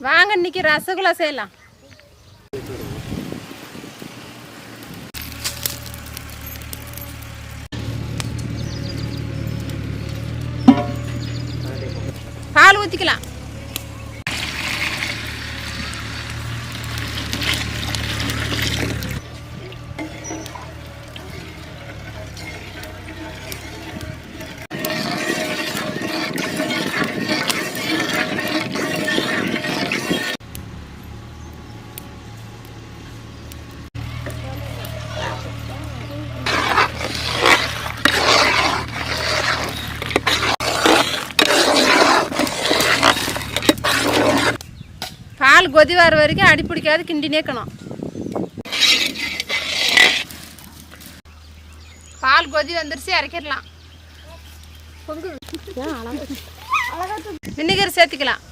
வாங்க இன்னைக்கு ரசகுல்லா செய்யலாம். பால் ஊற்றிக்கலாம். பால் கொதி வர வரைக்கும் அடி பிடிக்காது கிண்டினே இருக்கணும். பால் கொதி வந்துருச்சு, இறக்கிடலாம். வினிகர் சேர்த்துக்கலாம்.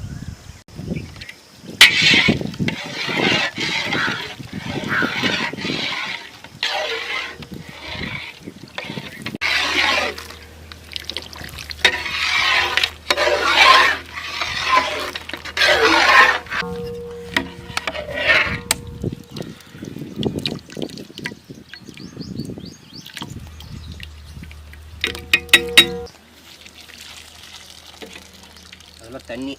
அதெல்லாம் தண்ணி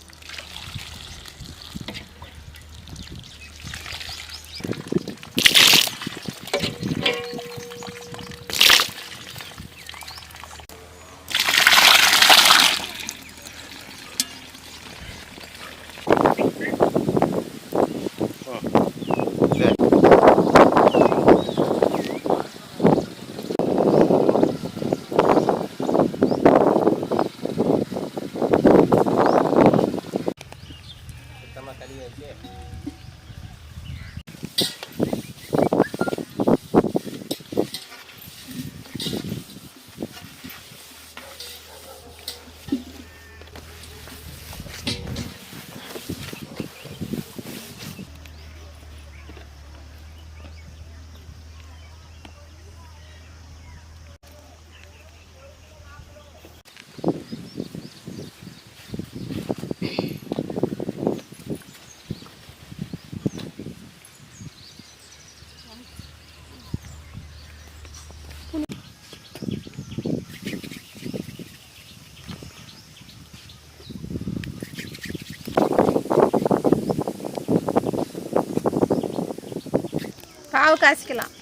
பாவு காய்ச்சிக்கலாம்.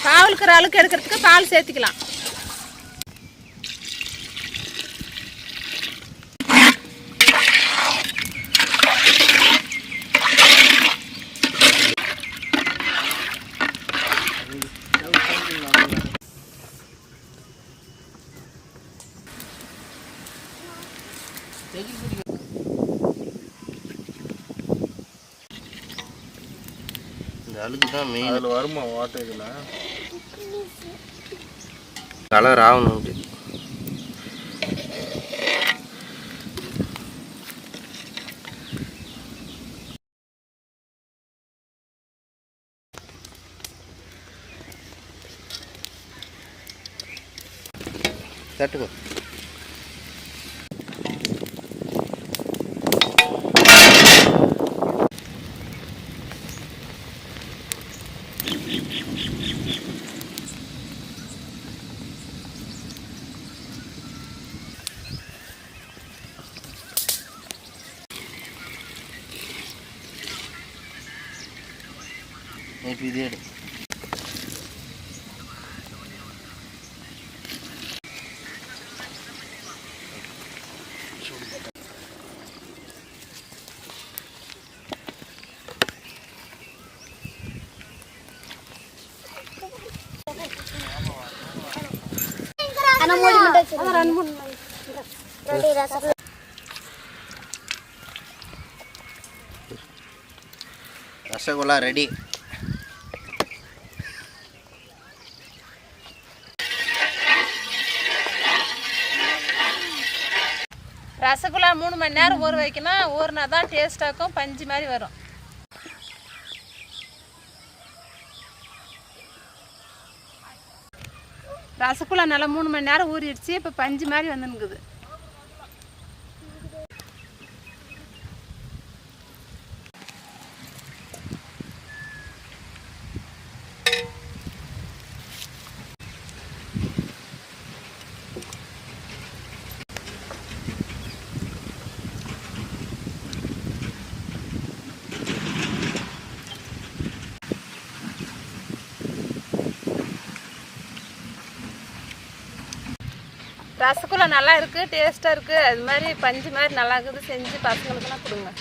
பால் இருக்கிற அளவுக்கு எடுக்கிறதுக்கு பால் சேர்த்துக்கலாம். இந்த அழுக்கு தான் மெயின். அதில் வருமா வாட்டை இதில் கலர் ஆகணும். தட்டுங்க. இப்போ இதே எடு. ரசகுல்லா ரெடி. ரசகுல்லா 3 மணி நேரம் ஊற வைக்கணும். ஊறினா தான் டேஸ்ட்டாக்கும், பஞ்சு மாதிரி வரும். ரசகுல்லா நல்லா 3 மணி நேரம் ஊறிடுச்சு. இப்போ பஞ்சு மாதிரி வந்துனுக்குது. ரசகுல்லா நல்லா இருக்குது, டேஸ்ட்டாக இருக்குது. அது மாதிரி பஞ்சு மாதிரி நல்லா இருக்குது. செஞ்சு பசங்களுக்கெல்லாம் கொடுங்க.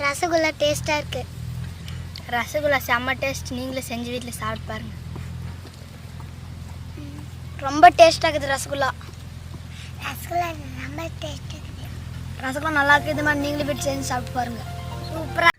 ரசகுல்லா டேஸ்ட்டாக இருக்குது. ரசகுல்லா செம்ம டேஸ்ட். நீங்களும் செஞ்சு வீட்டில் சாப்பிட்டு பாருங்கள். ரொம்ப டேஸ்ட்டாக இருக்குது ரசகுல்லா. ரசகுல்லா ரொம்ப டேஸ்ட்டாக இருக்குது. ரசகுல்லா நல்லா இருக்குது. இது மாதிரி நீங்களும் வீட்டில் செஞ்சு சாப்பிட்டு பாருங்கள். சூப்பராக